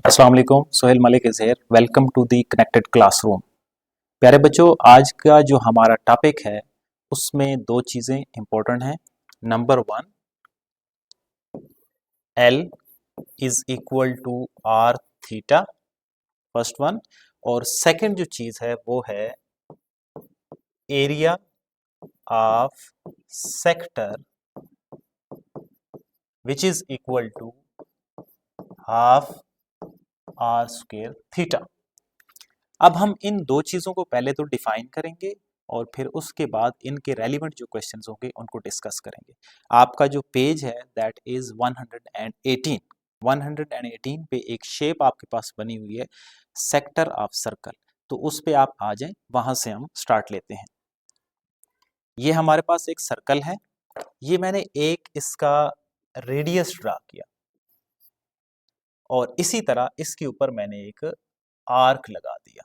अस्सलाम वालेकुम, Sohail Malik is here. Welcome to the connected classroom. प्यारे बच्चों, आज का जो हमारा टॉपिक है उसमें दो चीज़ें इंपॉर्टेंट हैं। Number one, L is equal to are theta, first one. और सेकंड जो चीज़ है वो है area of sector which is equal to half are square theta. अब हम इन दो चीज़ों को पहले तो डिफाइन करेंगे और फिर उसके बाद इनके रेलिवेंट जो क्वेश्चंस होंगे उनको डिस्कस करेंगे। आपका जो पेज है दैट इज 118। 118 पे एक शेप आपके पास बनी हुई है, सेक्टर ऑफ सर्कल। तो उस पे आप आ जाएं, वहां से हम स्टार्ट लेते हैं। ये हमारे पास एक सर्कल है, ये मैंने एक इसका रेडियस ड्रा किया और इसी तरह इसके ऊपर मैंने एक आर्क लगा दिया,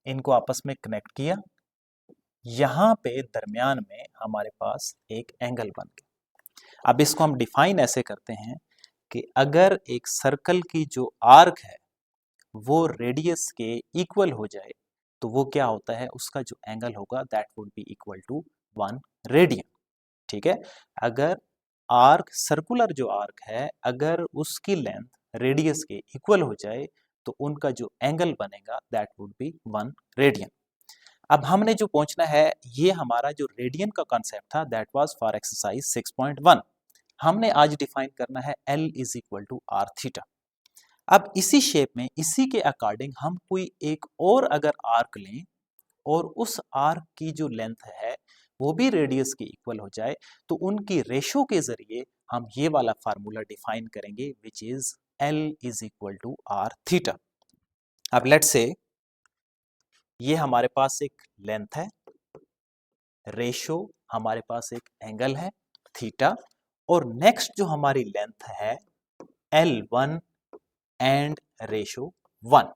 इनको आपस में कनेक्ट किया। यहां पे दरमियान में हमारे पास एक एंगल बन गया। अब इसको हम डिफाइन ऐसे करते हैं कि अगर एक सर्कल की जो आर्क है वो रेडियस के इक्वल हो जाए तो वो क्या होता है, उसका जो एंगल होगा that would be equal to 1 radian. ठीक है, अगर आर्क, सर्कुलर जो आर्क है, अगर उसकी लेंथ रेडियस के इक्वल हो जाए तो उनका जो एंगल बनेगा दैट वुड बी 1 रेडियन। अब हमने जो पहुंचना है, ये हमारा जो रेडियन का कॉन्सेप्ट था दैट वाज फॉर एक्सरसाइज 6.1। हमने आज डिफाइन करना है L is equal to are theta. अब इसी शेप में, इसी के अकॉर्डिंग हम कोई एक और अगर आर्क लें और उस आर्क की जो लेंथ है वो भी रेडियस के इक्वल हो जाए तो उनकी रेशो के जरिए हम ये वाला फार्मूला डिफाइन करेंगे which is L is equal to are theta. अब लेट्स से ये हमारे पास एक लेंथ है, रेशो हमारे पास एक एंगल है थीटा, और नेक्स्ट जो हमारी लेंथ है L1 एंड रेशो 1।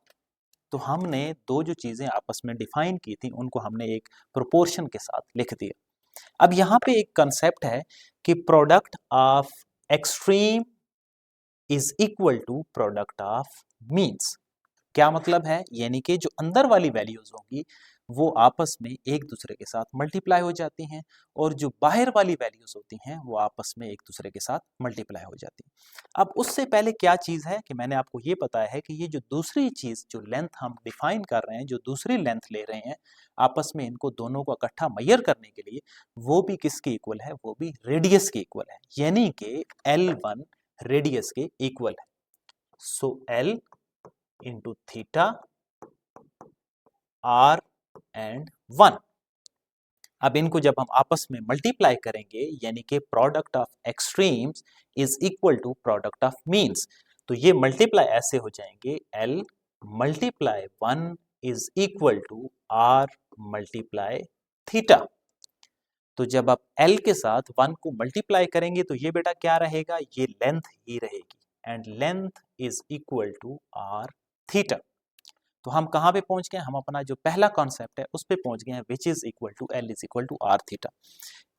तो हमने दो जो चीजें आपस में डिफाइन की थी उनको हमने एक प्रोपोर्शन के साथ लिख दिया। अब यहां पे एक कंसेप्ट है कि product of extreme is equal to product of means. क्या मतलब है, यानी कि जो अंदर वाली वैल्यूज होंगी वो आपस में एक दूसरे के साथ मल्टीप्लाई हो जाती हैं और जो बाहर वाली वैल्यूज होती हैं वो आपस में एक दूसरे के साथ मल्टीप्लाई हो जाती हैं। अब उससे पहले क्या चीज है कि मैंने आपको ये बताया है कि ये जो दूसरी चीज, जो लेंथ हम डिफाइन कर रहे हैं, जो दूसरी लेंथ ले रहे हैं, आपस में इनको दोनों को इकट्ठा मेजर करने के लिए वो भी किसके इक्वल है, वो भी रेडियस के इक्वल है, यानी कि L1 रेडियस के इक्वल है। So L into theta r and 1। अब इनको जब हम आपस में मल्टीप्लाई करेंगे यानी कि product of extremes is equal to product of means, तो ये मल्टीप्लाई ऐसे हो जाएंगे L multiply 1 is equal to r multiply theta. तो जब आप L के साथ 1 को मल्टीप्लाई करेंगे तो ये बेटा क्या रहेगा, ये लेंथ ही रहेगी, and length is equal to are theta. तो हम कहां पे पहुंच गए, हम अपना जो पहला कॉन्सेप्ट है उस पे पहुंच गए हैं which is equal to L is equal to are theta.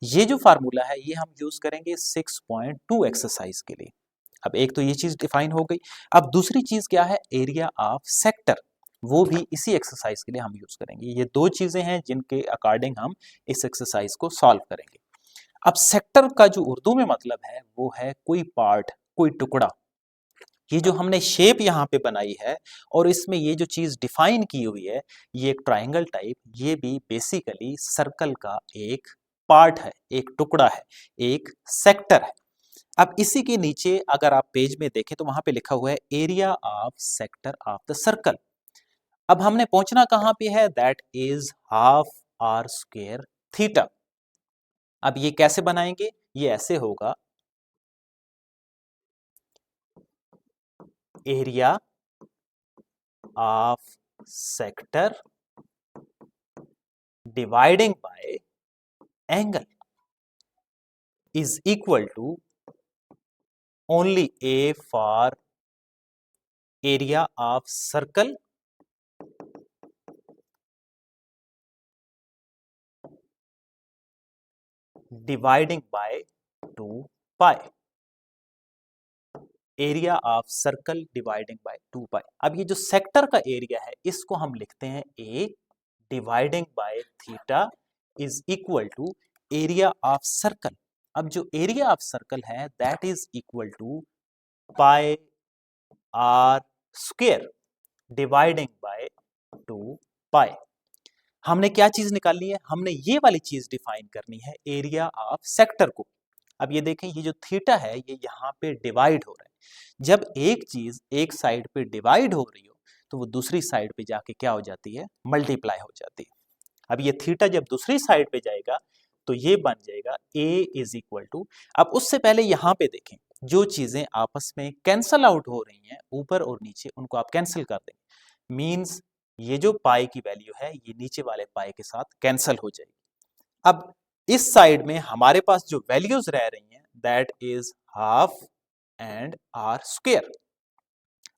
ये जो फार्मूला है ये हम यूज करेंगे 6.2 एक्सरसाइज के लिए। अब एक तो ये चीज डिफाइन हो गई। अब दूसरी चीज क्या है, एरिया ऑफ सेक्टर, वो भी इसी एक्सरसाइज के लिए हम यूज करेंगे। ये दो चीजें हैं जिनके अकॉर्डिंग हम इस एक्सरसाइज को सॉल्व करेंगे। अब सेक्टर का जो उर्दू में मतलब है वो है कोई पार्ट, कोई टुकड़ा। ये जो हमने शेप यहाँ पे बनाई है और इसमें ये जो चीज डिफाइन की हुई है, ये एक ट्राइंगल टाइप, ये भी बेसिकली सर्कल का एक पार्ट है, एक टुकड़ा है, एक सेक्टर है। अब इसी के नीचे अगर आप पेज में देखें तो वहां पे लिखा हुआ है area of sector of the circle. अब हमने पहुंचना कहां पे है, that is half are square theta. अब ये कैसे बनाएंगे, ये ऐसे होगा, area of sector dividing by angle is equal to only A for area of circle dividing by 2 pi. Area of circle dividing by 2 पाई। अब ये जो सेक्टर का एरिया है इसको हम लिखते हैं A dividing by theta is equal to area of circle. अब जो एरिया ऑफ सर्कल है that is equal to pi R square dividing by 2 pi. हमने क्या चीज निकालनी है, हमने ये वाली चीज डिफाइन करनी है, एरिया ऑफ सेक्टर को। अब ये देखें ये जो थीटा है ये यहाँ पे डिवाइड हो रहा है। जब एक चीज एक साइड पे डिवाइड हो रही हो तो वो दूसरी साइड पे जाके क्या हो जाती है, मल्टीप्लाई हो जाती है। अब ये थीटा जब दूसरी साइड पे जाएगा तो ये बन जाएगा a इज इक्वल टू, अब उससे पहले यहाँ पे देखें जो चीजें आपस में कैंसल आउट हो रही हैं ऊपर और नीचे उनको आप कैंसिल कर देंगे, मींस ये जो पाई की वैल्यू है ये नीचे वाले पाई के साथ कैंसल हो जाएगी। अब इस साइड में हमारे पास जो वैल्यूज रह रही हैं that is half and r square.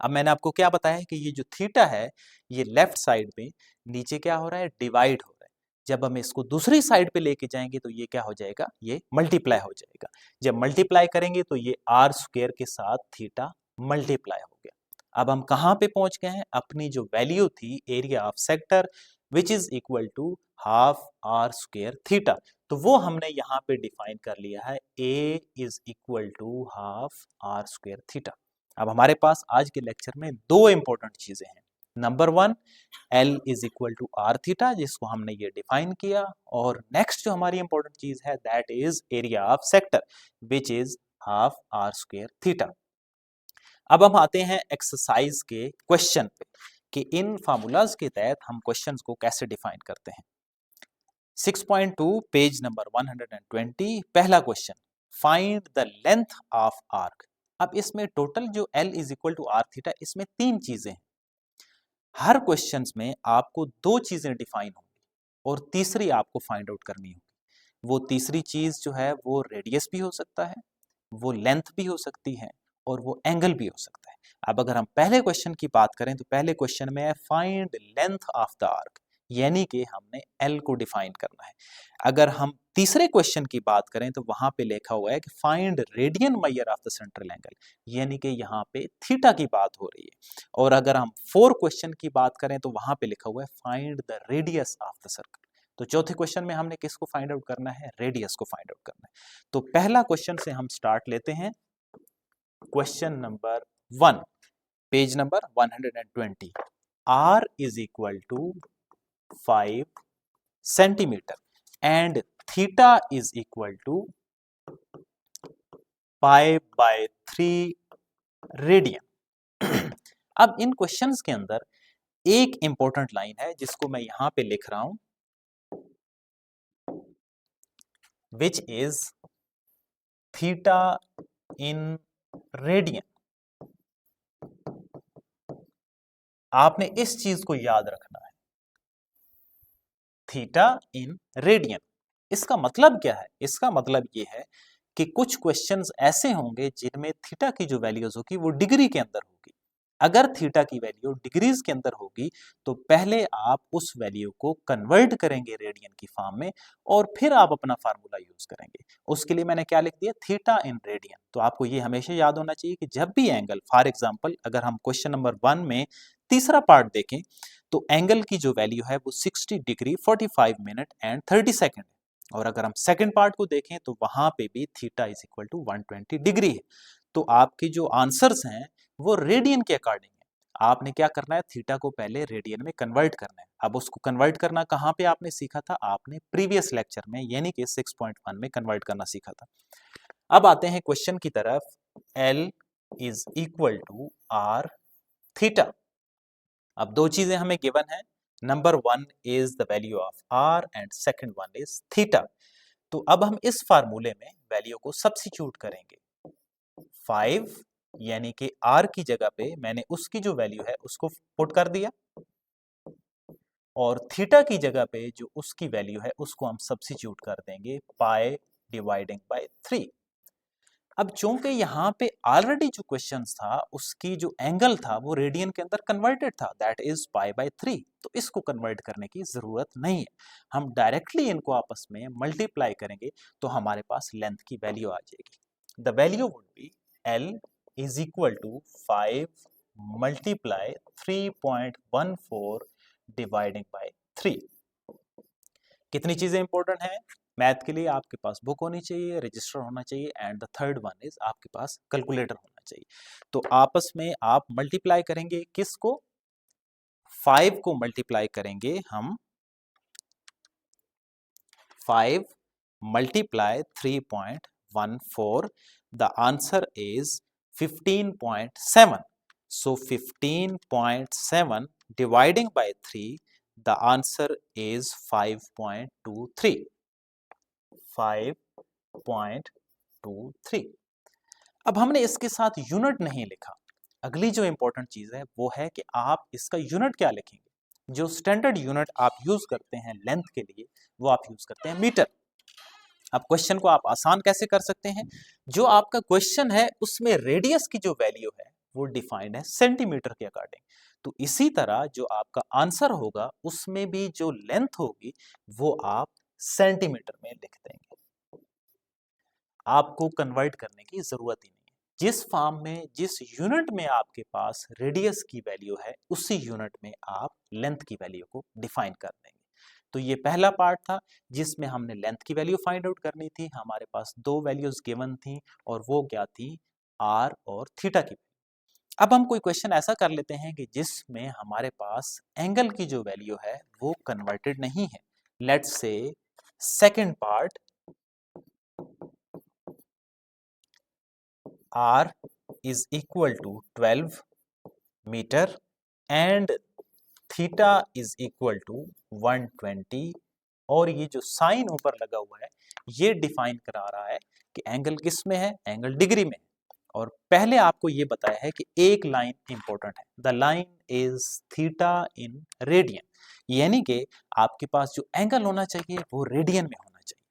अब मैंने आपको क्या बताया कि ये जो थीटा है ये लेफ्ट साइड में नीचे क्या हो रहा है, डिवाइड हो रहा है। जब हम इसको दूसरी साइड पे लेके जाएंगे तो ये क्या हो जाएगा, ये मल्टीप्लाई हो जाएगा। जब मल्टीप्लाई करेंगे तो ये आर स्क्वायर के साथ थीटा मल्टीप्लाई हो गया। अब हम कहाँ पे पहुंच गए हैं, अपनी जो वैल्यू थी area of sector which is equal to half are square theta, तो वो हमने यहाँ पे डिफाइन कर लिया है, A is equal to half are square theta. अब हमारे पास आज के लेक्चर में दो इंपॉर्टेंट चीजें हैं। Number one, L is equal to are theta जिसको हमने ये डिफाइन किया, और नेक्स्ट जो हमारी इंपॉर्टेंट चीज है that is area of sector which is half are square theta. अब हम आते हैं एक्सरसाइज के क्वेश्चन पे कि इन फार्मूलाज के तहत हम क्वेश्चंस को कैसे डिफाइन करते हैं। 6.2 पेज नंबर 120, पहला question, find the length of arc. अब इसमें टोटल जो L is equal to are theta, इसमें तीन चीजें हैं। हर क्वेश्चंस में आपको दो चीजें डिफाइन होंगी और तीसरी आपको फाइंड आउट करनी होगी। वो तीसरी चीज जो है वो रेडियस भी हो सकता है, वो लेंथ भी हो सकती है और वो एंगल भी हो सकता है। अब अगर हम पहले क्वेश्चन की बात करें तो पहले क्वेश्चन में है find length of the arc, यानी कि हमने L को डिफाइन करना है। अगर हम तीसरे क्वेश्चन की बात करें तो वहां पे लिखा हुआ है कि find radian measure of the central angle, यानी कि यहाँ पे थीटा की बात हो रही है। और अगर हम फोर क्वेश्चन की बात करें तो वहां पे लिखा हुआ है find the radius of the circle. तो चौथे क्वेश्चन में हमने किसको फाइंड आउट करना है, रेडियस को फाइंड आउट करना है। तो पहला क्वेश्चन से हम स्टार्ट लेते हैं। Question number 1, page number 120, r is equal to 5 centimetre and theta is equal to pi by 3 radian. अब इन क्वेश्चंस के अंदर एक इंपॉर्टेंट लाइन है जिसको मैं यहां पे लिख रहा हूं, विच इज थीटा इन रेडियन। आपने इस चीज को याद रखना है, थीटा इन रेडियन। इसका मतलब क्या है, इसका मतलब ये है कि कुछ क्वेश्चंस ऐसे होंगे जिनमें थीटा की जो वैल्यूज होगी वो डिग्री के अंदर होगी। अगर थीटा की वैल्यू डिग्रीज के अंदर होगी तो पहले आप उस वैल्यू को कन्वर्ट करेंगे रेडियन की फॉर्म में और फिर आप अपना फार्मूला यूज करेंगे। उसके लिए मैंने क्या लिख दिया, थीटा इन रेडियन। तो आपको ये हमेशा याद होना चाहिए कि जब भी एंगल, फॉर एग्जांपल अगर हम क्वेश्चन नंबर 1 में तीसरा पार्ट देखें तो एंगल की जो वैल्यू है वो 60 डिग्री 45 मिनट एंड 30 सेकेंड है, और अगर हम सेकंड पार्ट को देखें तो वहां पे भी theta is equal to 120 degree है। तो आपके जो आंसर्स हैं वो रेडियन के अकॉर्डिंग है। आपने क्या करना है, थीटा को पहले रेडियन में कन्वर्ट करना है। अब उसको कन्वर्ट करना कहाँ पे आपने सीखा था, आपने प्रीवियस लेक्चर में यानी कि 6.1 में कन्वर्ट करना सीखा था। अब आते हैं क्वेश्चन की तरफ। L is equal to are theta. अब दो चीजें हमें गिवन है, number 1 is the value of r and second one is theta. तो अब हम इस फार्मूले में वैल्यू को सब्स्टिट्यूट करेंगे। 5 यानी कि r की जगह पे मैंने उसकी जो वैल्यू है उसको पुट कर दिया, और थीटा की जगह पे जो उसकी वैल्यू है उसको हम सब्स्टिट्यूट कर देंगे पाई डिवाइडिंग बाय 3। अब चूंकि यहाँ पे ऑलरेडी जो क्वेश्चन था उसकी जो एंगल था वो रेडियन के अंदर कन्वर्टेड था, दैट इज पाई बाय 3, तो इसको कन्वर्ट करने की जरूरत नहीं है। हम डायरेक्टली इनको आपस में मल्टीप्लाई करेंगे तो हमारे पास लेंथ की वैल्यू आ जाएगी। The value would be L is equal to 5 multiply 3.14 dividing by 3। कितनी चीजें इंपॉर्टेंट हैं मैथ के लिए? आपके पास बुक होनी चाहिए, रजिस्टर होना चाहिए, and the third one is आपके पास कैलकुलेटर होना चाहिए। तो आपस में आप मल्टीप्लाई करेंगे, किसको? 5 को मल्टीप्लाई करेंगे हम 5 multiply 3.14, the answer is 15.7. So 15.7 dividing by 3, the answer is 5.23. 5.23। अब हमने इसके साथ यूनिट नहीं लिखा। अगली जो इंपॉर्टेंट चीज है वो है कि आप इसका यूनिट क्या लिखेंगे। जो स्टैंडर्ड यूनिट आप यूज करते हैं लेंथ के लिए वो आप यूज करते हैं मीटर। अब क्वेश्चन को आप आसान कैसे कर सकते हैं? जो आपका क्वेश्चन है उसमें रेडियस की जो वैल्यू है वो डिफाइंड है सेंटीमीटर के अकॉर्डिंग। तो इसी तरह जो आपका आंसर होगा उसमें भी जो लेंथ होगी वो आप सेंटीमीटर में लिख देंगे। आपको कन्वर्ट करने की जरूरत ही नहीं है। जिस फॉर्म में, जिस यूनिट में आपके पास रेडियस की वैल्यू है उसी यूनिट में आप लेंथ की वैल्यू को डिफाइन कर देंगे। तो ये पहला पार्ट था जिसमें हमने लेंथ की वैल्यू फाइंड आउट करनी थी। हमारे पास दो वैल्यूज गिवन थी और वो क्या थी? आर और थीटा की। अब हम कोई क्वेश्चन ऐसा कर लेते हैं कि जिसमें हमारे पास एंगल की जो वैल्यू है वो कन्वर्टेड नहीं है। Let's say second part, R is equal to 12 metre and theta is equal to 120, और ये जो साइन ऊपर लगा हुआ है ये डिफाइन करा रहा है कि एंगल किस में है? एंगल डिग्री में। और पहले आपको ये बताया है कि एक लाइन इंपॉर्टेंट है, the line is theta in radian, यानी कि आपके पास जो एंगल होना चाहिए वो रेडियन में होना चाहिए।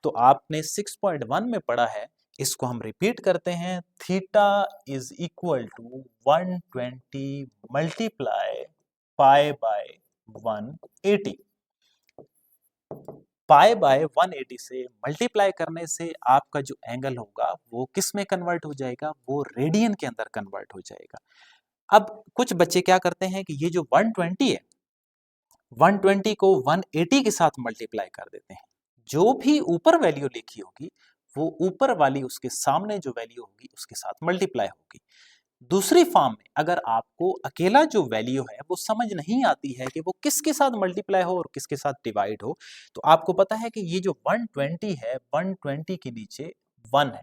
तो आपने 6.1 में पढ़ा है, इसको हम रिपीट करते हैं। Theta is equal to 120 multiply pi by 180। Pi by 180 से मल्टीप्लाई करने से आपका जो एंगल होगा वो किस में कन्वर्ट हो जाएगा? वो रेडियन के अंदर कन्वर्ट हो जाएगा। अब कुछ बच्चे क्या करते हैं कि ये जो 120 है 120 को 180 के साथ मल्टीप्लाई कर देते हैं। जो भी ऊपर वैल्यू लिखी होगी वो ऊपर वाली उसके सामने जो वैल्यू होगी उसके साथ मल्टीप्लाई होगी। दूसरी फॉर्म में अगर आपको अकेला जो वैल्यू है वो समझ नहीं आती है कि वो किसके साथ मल्टीप्लाई हो और किसके साथ डिवाइड हो, तो आपको पता है कि ये जो 120 है 120 के नीचे 1 है।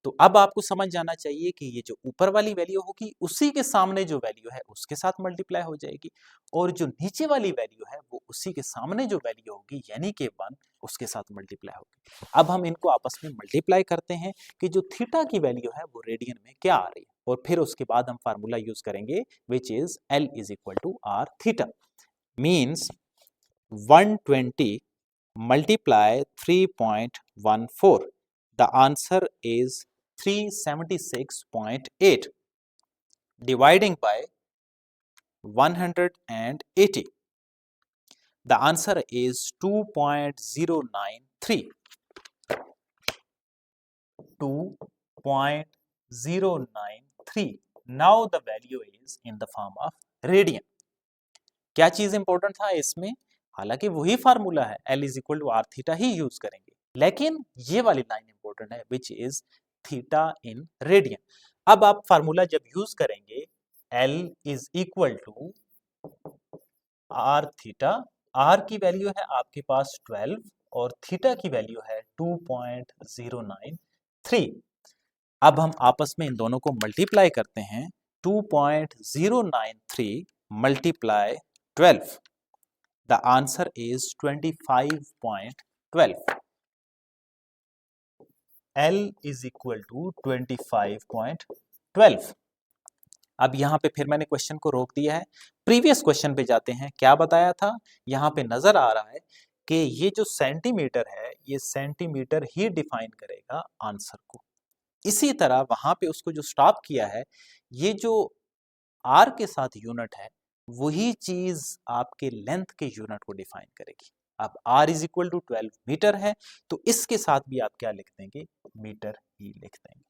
तो अब आपको समझ जाना चाहिए कि ये जो ऊपर वाली वैल्यू होगी उसी के सामने जो वैल्यू है उसके साथ मल्टीप्लाई हो जाएगी, और जो नीचे वाली वैल्यू है वो उसी के सामने जो वैल्यू होगी यानी कि 1 उसके साथ मल्टीप्लाई होगी। अब हम इनको आपस में मल्टीप्लाई करते हैं कि जो थीटा की वैल्यू है वो रेडियन में क्या आ रही है, और फिर उसके बाद हम फार्मूला यूज करेंगे which is L is equal to are theta. Means 120 multiply 3.14, the answer is 376.8 dividing by 180, the answer is 2.093. 2.093. now the value is in the form of radian. क्या चीज इंपॉर्टेंट था इसमें? हालांकि वही फार्मूला है, L is equal to are theta ही use करेंगे, लेकिन ये वाली लाइन इंपॉर्टेंट है which is theta in radian. अब आप फार्मूला जब यूज करेंगे L is equal to are theta, r की वैल्यू है आपके पास 12 और थीटा की वैल्यू है 2.093। अब हम आपस में इन दोनों को मल्टीप्लाई करते हैं। 2.093 multiply 12, the answer is 25.12. L is equal to 25.12. अब यहां पे फिर मैंने क्वेश्चन को रोक दिया है, प्रीवियस क्वेश्चन पे जाते हैं। क्या बताया था? यहां पे नजर आ रहा है कि ये जो सेंटीमीटर है ये सेंटीमीटर ही डिफाइन करेगा आंसर को। इसी तरह वहां पे उसको जो स्टॉप किया है, ये जो आर के साथ यूनिट है वही चीज आपके लेंथ के यूनिट को डिफाइन करेगी। अब r is equal to 12 metre है तो इसके साथ भी आप क्या लिख देंगे? मीटर ही लिख देंगे।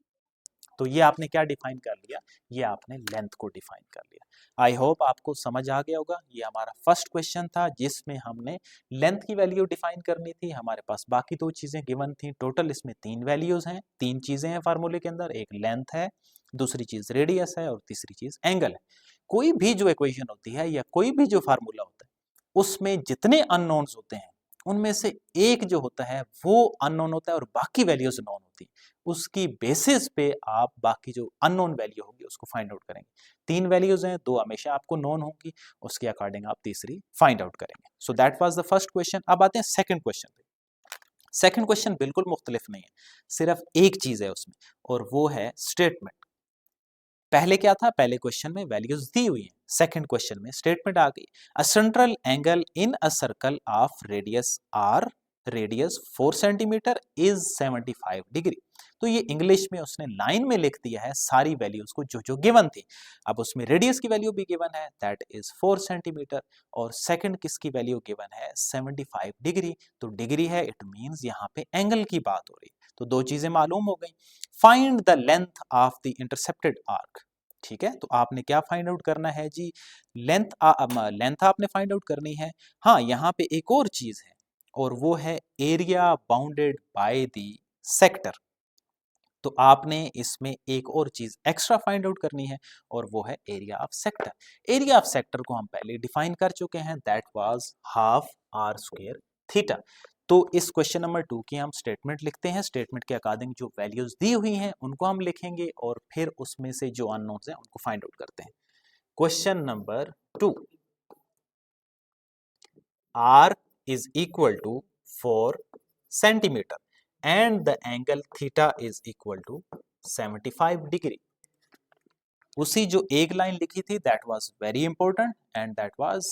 तो ये आपने क्या डिफाइन कर लिया, ये आपने लेंथ को डिफाइन कर लिया। आई होप आपको समझ आ गया होगा। ये हमारा फर्स्ट क्वेश्चन था जिसमें हमने लेंथ की वैल्यू डिफाइन करनी थी। हमारे पास बाकी दो चीजें गिवन थी, टोटल इसमें 3 वैल्यूज हैं, 3 चीजें हैं फार्मूले के अंदर, एक लेंथ है, दूसरी चीज रेडियस है और तीसरी चीज एंगल है। कोई भी जो इक्वेशन होती है या कोई भी जो फार्मूला होता है उसमें जितने अननोन्स होते हैं उनमें से एक जो होता है वो अननोन होता है और बाकी वैल्यूज नोन होती है। उसकी बेसिस पे आप बाकी जो अननोन वैल्यू होगी उसको फाइंड आउट करेंगे। 3 वैल्यूज हैं, 2 हमेशा आपको नोन होंगी, उसके अकॉर्डिंग आप तीसरी फाइंड आउट करेंगे। So that was the first question. अब आते हैं सेकंड क्वेश्चन पे। सेकंड क्वेश्चन बिल्कुल मुख्तलिफ नहीं है, सिर्फ एक चीज है उसमें और वो है स्टेटमेंट। पहले क्या था, पहले क्वेश्चन में वैल्यूज दी हुई है, सेकंड क्वेश्चन में स्टेटमेंट आ गई। A central angle in a circle of radius r, radius 4 centimetre is 75 degree. तो ये इंग्लिश में उसने लाइन में लिख दिया है सारी वैल्यूज को जो जो गिवन थी। अब उसमें रेडियस की वैल्यू भी गिवन है, दैट इज 4 सेंटीमीटर, और सेकंड किसकी वैल्यू गिवन है, 75 डिग्री। तो डिग्री है, इट मींस यहाँ पे एंगल की बात हो रही है। तो दो चीजें मालूम हो गई। Find the length of the intercepted arc. ठीक है, तो आपने क्या फाइंड आउट करना है जी, लेंथ लेंथ आपने फाइंड आउट करनी है। हाँ, यहाँ पे एक और चीज है और वो है area bounded by the sector. तो आपने इसमें एक और चीज एक्स्ट्रा फाइंड आउट करनी है और वो है area of sector. Area of sector को हम पहले डिफाइन कर चुके हैं, that was half are square theta. तो इस क्वेश्चन नंबर 2 की हम स्टेटमेंट लिखते हैं। स्टेटमेंट के अकॉर्डिंग जो वैल्यूज दी हुई हैं उनको हम लिखेंगे और फिर उसमें से जो अननोन्स हैं उनको फाइंड आउट करते हैं। Question number 2, r is equal to 4 centimeter and the angle theta is equal to 75 degree। उसी जो एक लाइन लिखी थी that was very important and that was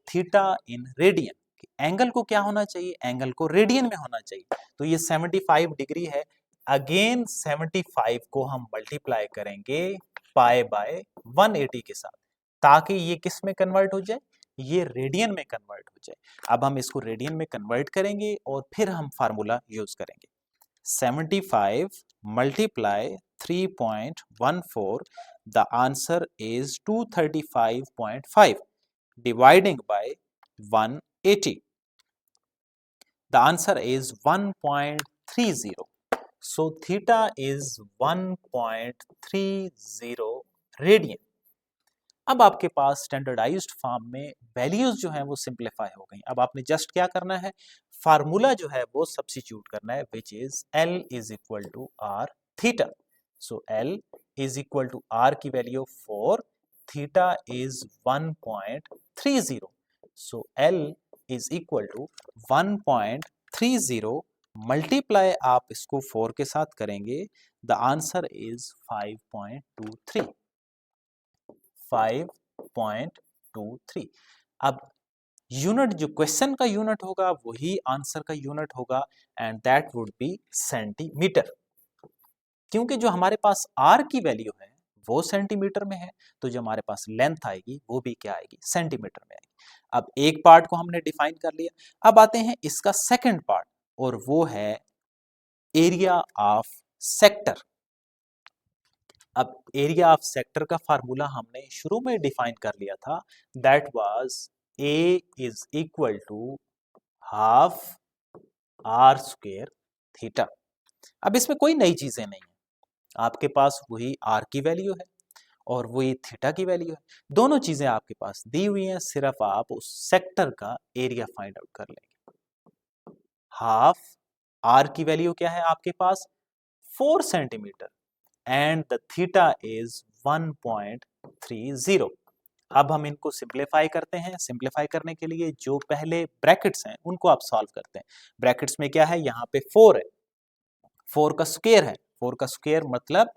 theta in radian. Angle को क्या होना चाहिए, एंगल को रेडियन में होना चाहिए। तो ये 75 डिग्री है। अगेन 75 को हम मल्टीप्लाई करेंगे पाई बाय 180 के साथ, ताकि ये किस में कन्वर्ट हो जाए, ये रेडियन में कन्वर्ट हो जाए। अब हम इसको रेडियन में कन्वर्ट करेंगे और फिर हम फार्मूला यूज करेंगे। 75 multiply 3.14, the answer is 235.5 dividing by 180, the answer is 1.30। so theta is 1.30 radian. अब आपके पास स्टैंडर्डाइज्ड फॉर्म में वैल्यूज जो हैं वो सिंप्लीफाई हो गई। अब आपने जस्ट क्या करना है, फार्मूला जो है वो सब्स्टिट्यूट करना है, which is L is equal to are theta. So L is equal to R की value 4, theta is 1.30। So L is equal to 1.30 multiply आप इसको 4 के साथ करेंगे, द आंसर इज 5.23। 5.23। अब यूनिट जो क्वेश्चन का यूनिट होगा वही आंसर का यूनिट होगा and that would B centimetre. क्योंकि जो हमारे पास आर की वैल्यू है वो सेंटीमीटर में है, तो जो हमारे पास लेंथ आएगी वो भी क्या आएगी, सेंटीमीटर में आएगी। अब एक पार्ट को हमने डिफाइन कर लिया। अब आते हैं इसका सेकंड पार्ट और वो है एरिया ऑफ सेक्टर। अब एरिया ऑफ सेक्टर का फार्मूला हमने शुरू में डिफाइन कर लिया था, that was A is equal to half are square theta. अब इसमें कोई नई चीजें नहीं है, आपके पास वही आर की वैल्यू है और वही थीटा की वैल्यू है, दोनों चीजें आपके पास दी हुई हैं, सिर्फ आप उस सेक्टर का एरिया फाइंड आउट कर लेंगे। हाफ आर की वैल्यू क्या है आपके पास, 4 centimetre and the theta is 1.30। अब हम इनको सिंप्लीफाई करते हैं। सिंप्लीफाई करने के लिए जो पहले ब्रैकेट्स हैं उनको आप सॉल्व करते हैं। ब्रैकेट्स में क्या है, यहाँ पे 4 है, 4 का स्क्वायर है, 4 का स्क्वायर मतलब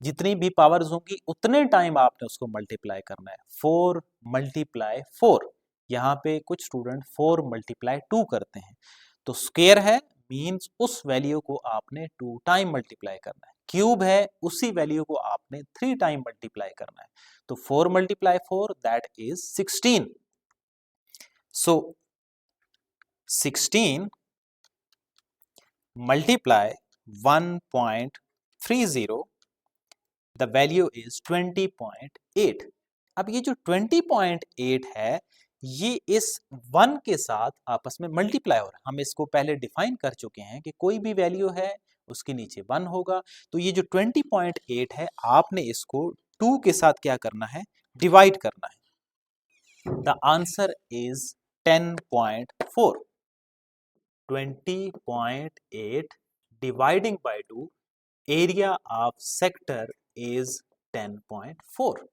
जितनी भी पावर्स होंगी उतने टाइम आपने उसको मल्टीप्लाई करना है। 4 मल्टीप्लाई 4, यहाँ पे कुछ स्टूडेंट 4 मल्टीप्लाई 2 करते हैं, तो स्क्वायर है मींस उस वैल्यू को आपने 2 टाइम मल्टीप्लाई करना है। क्यूब है, उसी वैल्यू को आपने 3 टाइम मल्टीप्लाई करना है। तो 4 multiply 4 that is 16। So 16 multiply 1.30 the value is 20.8। अब ये जो 20.8 है ये इस 1 के साथ आपस में मल्टीप्लाई हो रहा है। हम इसको पहले डिफाइन कर चुके हैं कि कोई भी वैल्यू है उसके नीचे 1 होगा, तो ये जो 20.8 है आपने इसको 2 के साथ क्या करना है, डिवाइड करना है। The answer is 10.4। 20.8 dividing by 2, area of sector is 10.4।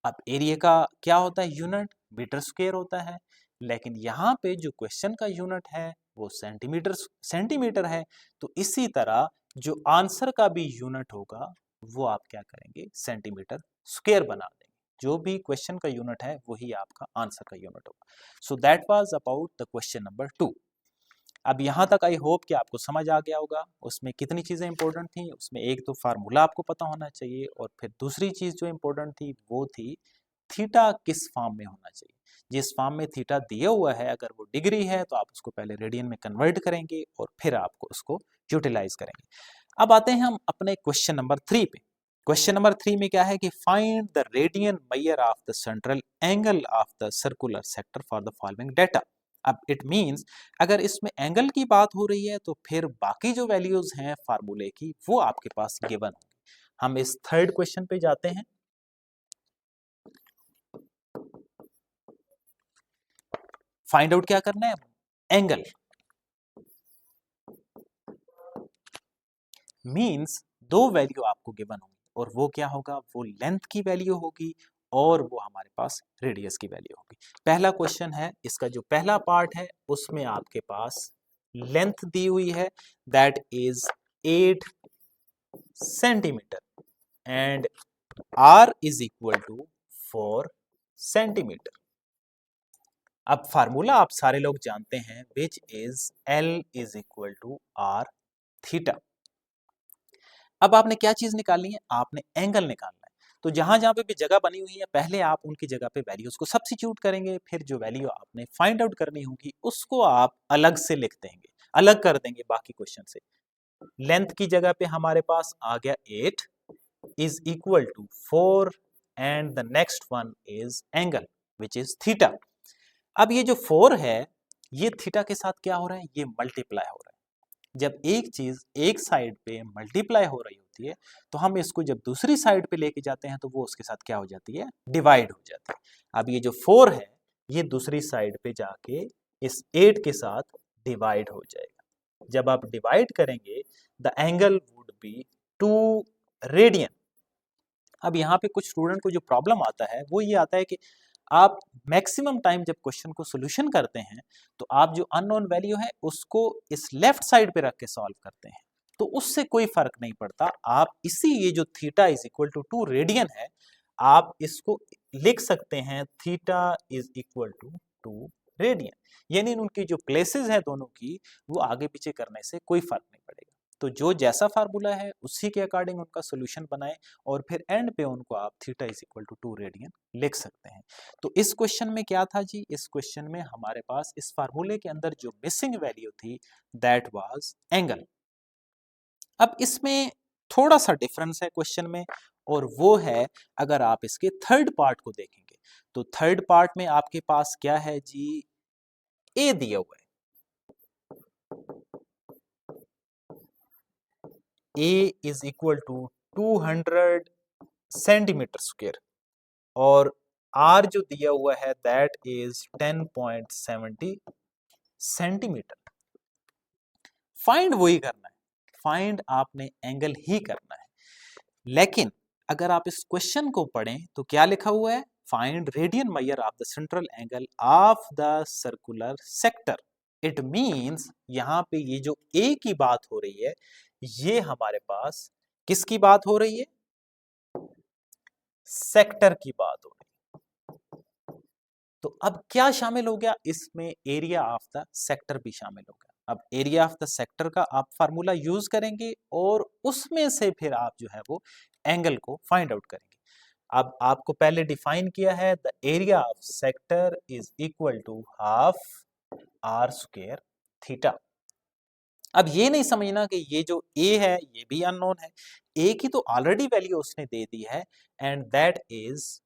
अब एरिया का क्या होता है, यूनिट मीटर स्क्वायर होता है, लेकिन यहाँ पे जो क्वेश्चन का यूनिट है वो सेंटीमीटर है। तो इसी तरह जो आंसर का भी यूनिट होगा वो आप क्या करेंगे, सेंटीमीटर स्क्वायर बना देंगे। जो भी क्वेश्चन का यूनिट है वही आपका आंसर का यूनिट होगा। So that was about the question number 2। अब यहाँ तक आई होप कि आपको समझ आ गया होगा उसमें कितनी चीज़ें इंपॉर्टेंट थी। उसमें एक तो फार्मूला आपको पता होना चाहिए, और फिर दूसरी चीज़ जो इंपॉर्टेंट थी वो थी थीटा किस फॉर्म में होना चाहिए। जिस फॉर्म में थीटा दिया हुआ है अगर वो डिग्री है तो आप उसको पहले रेडियन में कन्वर्ट करेंगे और फिर आपको उसको यूटिलाइज करेंगे। अब आते हैं हम अपने क्वेश्चन नंबर 3 पे। क्वेश्चन नंबर 3 में क्या है कि find the radian measure of the central angle of the circular sector for the following data. अब इट मींस अगर इसमें एंगल की बात हो रही है तो फिर बाकी जो वैल्यूज हैं फार्मूले की वो आपके पास गिवन होंगी। हम इस थर्ड क्वेश्चन पे जाते हैं। फाइंड आउट क्या करना है, एंगल मींस दो वैल्यू आपको गिवन होंगी, और वो क्या होगा, वो लेंथ की वैल्यू होगी और वो हमारे पास रेडियस की वैल्यू होगी। पहला क्वेश्चन है, इसका जो पहला पार्ट है उसमें आपके पास लेंथ दी हुई है that is 8 centimetre and r is equal to 4 centimetre. अब फार्मूला आप सारे लोग जानते हैं which is L is equal to r theta. अब आपने क्या चीज निकालनी है, आपने एंगल निकालना है। तो जहां जहां पे भी जगह बनी हुई है पहले आप उनकी जगह पे वैल्यूज को सब्स्टिट्यूट करेंगे, फिर जो वैल्यू आपने फाइंड आउट करनी होगी उसको आप अलग से लिख देंगे, अलग कर देंगे बाकी क्वेश्चन से। लेंथ की जगह पे हमारे पास आ गया 8 is equal to 4 and the next one is angle which is theta. अब ये जो 4 है ये थीटा के साथ क्या हो रहा है, ये मल्टीप्लाई हो रहा है। जब एक चीज एक साइड पे मल्टीप्लाई हो रही होती है तो हम इसको जब दूसरी साइड पे लेके जाते हैं तो वो उसके साथ क्या हो जाती है, डिवाइड हो जाती है। अब ये जो 4 है ये दूसरी साइड पे जाके इस 8 के साथ डिवाइड हो जाएगा। जब आप डिवाइड करेंगे the angle would be 2 radian. अब यहाँ पे कुछ स्टूडेंट को जो प्रॉब्लम आता है वो ये आता है कि आप मैक्सिमम टाइम जब क्वेश्चन को सोल्यूशन करते हैं तो आप जो अननोन वैल्यू है उसको इस लेफ्ट साइड पे रख के सॉल्व करते हैं, तो उससे कोई फर्क नहीं पड़ता। आप इसी ये जो theta is equal to 2 radian है आप इसको लिख सकते हैं theta is equal to 2 radian, यानी उनकी जो प्लेसेस है दोनों की वो आगे पीछे करने से कोई फर्क नहीं पड़ेगा। तो जो जैसा फार्मूला है उसी के अकॉर्डिंग उनका सोल्यूशन बनाएं और फिर एंड पे उनको आप theta is equal to 2 radian लिख सकते हैं। तो इस क्वेश्चन में क्या था जी, इस क्वेश्चन में हमारे पास इस फार्मूले के अंदर जो मिसिंग वैल्यू थी दैट वाज एंगल। अब इसमें थोड़ा सा डिफरेंस है क्वेश्चन में, और वो है अगर आप इसके थर्ड पार्ट को देखेंगे तो थर्ड पार्ट में आपके पास क्या है जी, ए दिया हुआ है। A is equal to 200 centimetre square और आर जो दिया हुआ है दैट इज 10.70 सेंटीमीटर। फाइंड वही करना है, फाइंड आपने एंगल ही करना है। लेकिन अगर आप इस क्वेश्चन को पढ़ें तो क्या लिखा हुआ है, find radian measure of the central angle of the circular sector. It means यहां पे ये जो ए की बात हो रही है ये हमारे पास किसकी बात हो रही है, सेक्टर की बात हो रही है। तो अब क्या शामिल हो गया इसमें, एरिया ऑफ द सेक्टर भी शामिल हो गया। अब एरिया ऑफ द सेक्टर का आप फार्मूला यूज करेंगे और उसमें से फिर आप जो है वो एंगल को फाइंड आउट करेंगे। अब आपको पहले डिफाइन किया है the area of sector is equal to half are square theta. अब ये नहीं समझना कि ये जो ए है ये भी अननोन है, ए की तो ऑलरेडी वैल्यू उसने दे दी है and that is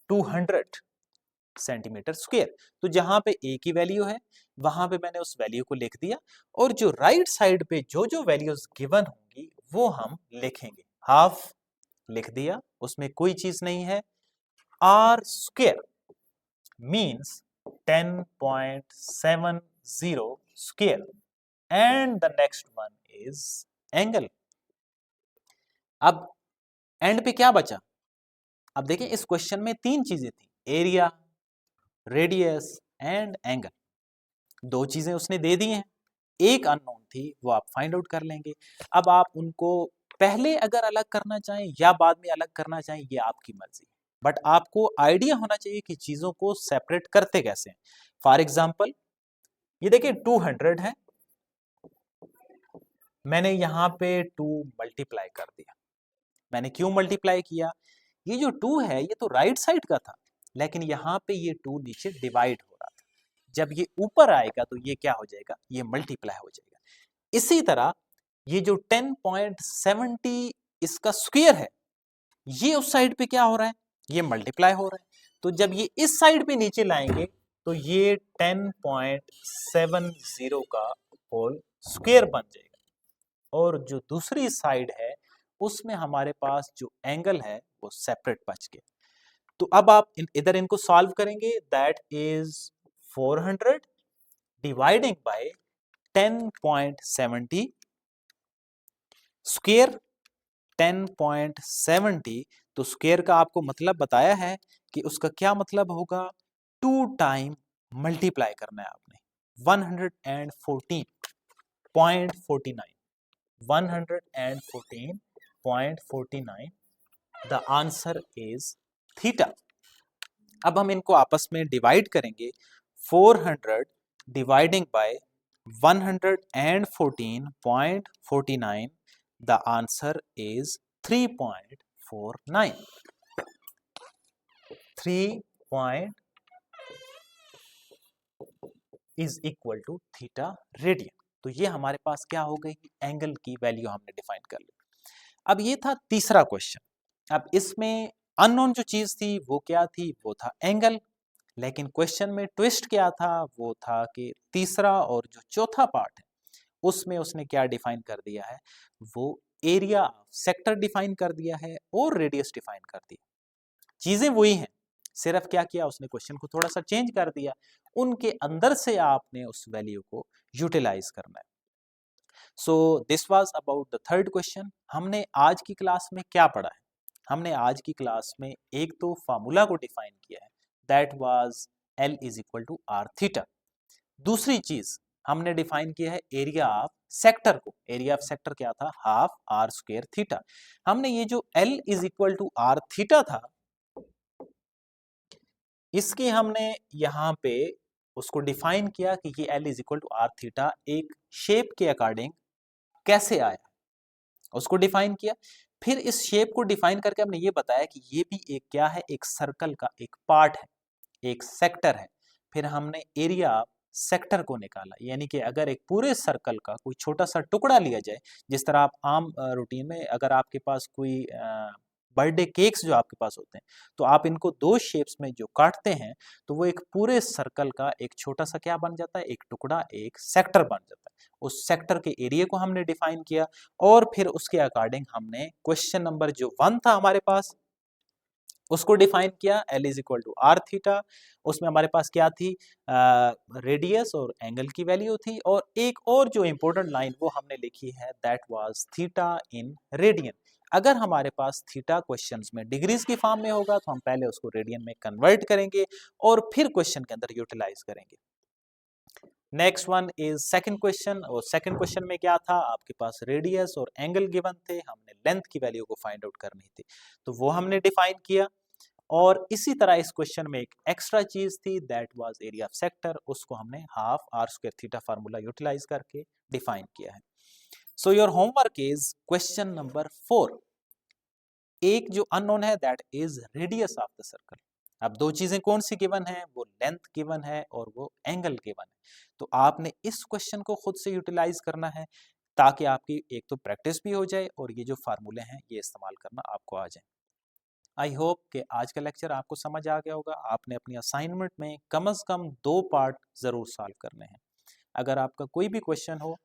200 centimetre square. तो जहां पे ए की वैल्यू है वहां पे मैंने उस वैल्यू को लिख दिया, और जो राइट साइड पे जो जो वैल्यूज गिवन होंगी वो हम लिखेंगे। हाफ लिख दिया, उसमें कोई चीज नहीं है। R square means 10.70 square and the next one is angle. अब एंड पे क्या बचा? अब देखिए इस क्वेश्चन में तीन चीजें थी, एरिया, रेडियस एंड एंगल। दो चीजें उसने दे दी हैं, एक अननोन थी, वो आप फाइंड आउट कर लेंगे। अब आप उनको पहले अगर अलग करना चाहें या बाद में अलग करना चाहें, ये आपकी मर्जी, बट आपको आइडिया होना चाहिए कि चीजों को सेपरेट करते कैसे हैं। फॉर एग्जाम्पल ये देखिए 200 है, मैंने यहां पे 2 मल्टीप्लाई कर दिया। मैंने क्यों मल्टीप्लाई किया? ये जो 2 है ये तो राइट साइड का था, लेकिन यहाँ पे ये 2 नीचे डिवाइड हो रहा था। जब ये ऊपर आएगा तो ये क्या हो जाएगा? ये मल्टीप्लाई हो जाएगा। इसी तरह ये जो 10.70 इसका स्क्वायर है, ये उस साइड पे क्या हो रहा है? ये मल्टीप्लाई हो रहा है। तो जब ये इस साइड पे नीचे लाएंगे तो ये 10.70 का होल स्क्वायर बन जाएगा, और जो दूसरी साइड है उसमें हमारे पास जो एंगल है वो सेपरेट बच गया। तो अब आप इधर इनको सॉल्व करेंगे, that is 400 dividing bye 10.70 square. 10.70 तो स्क्वायर का आपको मतलब बताया है कि उसका क्या मतलब होगा? 2 टाइम मल्टीप्लाई करना है आपने। 114.49 114.49 द आंसर इज थीटा। अब हम इनको आपस में डिवाइड करेंगे। 400 dividing by 114.49 the answer is 3.49। 3 is equal to theta radian. तो ये हमारे पास क्या हो गई? एंगल की वैल्यू हमने डिफाइन कर ली। अब ये था तीसरा क्वेश्चन। अब इसमें अननोन जो चीज थी वो क्या थी? वो था एंगल। लेकिन क्वेश्चन में ट्विस्ट क्या था? वो था कि तीसरा और जो चौथा पार्ट है उसमें उसने क्या डिफाइन कर दिया है? वो एरिया सेक्टर डिफाइन कर दिया है और रेडियस डिफाइन कर दिया। चीजें वही हैं, सिर्फ क्या किया उसने? क्वेश्चन को थोड़ा सा चेंज कर दिया। उनके अंदर से आपने उस वैल्यू को यूटिलाइज करना है। So this was about the third question. हमने आज की क्लास में क्या पढ़ा है? हमने आज की क्लास में एक तो फार्मूला को डिफाइन किया है, that was L is equal to are theta. दूसरी चीज हमने डिफाइन किया है एरिया ऑफ सेक्टर को। एरिया ऑफ सेक्टर क्या था? Half are square theta. हमने ये जो L is equal to are theta था, इसकी हमने यहाँ पे उसको डिफाइन किया कि ये L is equal to are theta एक शेप के अकॉर्डिंग कैसे आया, उसको डिफाइन किया। फिर इस शेप को डिफाइन करके हमने ये बताया कि ये भी एक क्या है? एक सर्कल का एक पार्ट है, एक सेक्टर है। फिर हमने एरिया सेक्टर को निकाला, यानी कि अगर एक पूरे सर्कल का कोई छोटा सा टुकड़ा लिया जाए, जिस तरह आप आम रूटीन में अगर आपके पास कोई बर्थडे केक्स जो आपके पास होते हैं, तो आप इनको दो शेप्स में जो काटते हैं तो वो एक पूरे सर्कल का एक छोटा सा क्या बन जाता है? एक टुकड़ा, एक सेक्टर बन जाता है। उस सेक्टर के एरिया को हमने डिफाइन किया, और फिर उसके अकॉर्डिंग हमने क्वेश्चन नंबर जो 1 था हमारे पास उसको डिफाइन किया। L is equal to are theta. उसमें हमारे पास क्या थी? रेडियस और एंगल की वैल्यू थी, और एक और जो इंपॉर्टेंट लाइन वो हमने लिखी है, that was theta in radian. अगर हमारे पास थीटा क्वेश्चंस में डिग्रीज की फॉर्म में होगा तो हम पहले उसको रेडियन में कन्वर्ट करेंगे और फिर क्वेश्चन के अंदर यूटिलाइज करेंगे। Next one is second question, और सेकंड क्वेश्चन में क्या था? आपके पास रेडियस और एंगल गिवन थे, हमने लेंथ की वैल्यू को फाइंड आउट करनी थी, तो वो हमने डिफाइन किया। और इसी तरह इस क्वेश्चन में एक एक्स्ट्रा चीज थी, that was area of sector. उसको हमने half are square theta formula utilize करके डिफाइन किया है। So your homework is question number 4। एक जो अननोन है that is radius of the circle. अब दो चीजें कौन सी गिवन है? वो लेंथ गिवन है और वो एंगल गिवन है। तो आपने इस क्वेश्चन को खुद से यूटिलाइज करना है। ताकि आपकी एक तो प्रैक्टिस भी हो जाए और ये जो फार्मूले हैं ये इस्तेमाल करना आपको आ जाए। आई होप कि आज का लेक्चर आपको समझ आ गया होगा। आपने अपनी असाइनमेंट में कम से कम 2 पार्ट ज़रूर सॉल्व करने हैं। अगर आपका कोई भी क्वेश्चन हो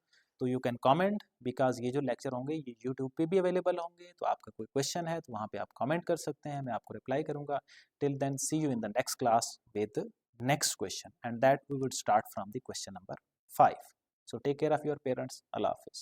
तो यू कैन कमेंट, बिकॉज ये जो लेक्चर होंगे ये यूट्यूब पे भी अवेलेबल होंगे, तो आपका कोई क्वेश्चन है तो वहाँ पे आप कमेंट कर सकते हैं, मैं आपको रिप्लाई करूँगा। Till then see you in the next class with next question, and that we will start from the question number 5. So take care of your parents. Allah Hafiz.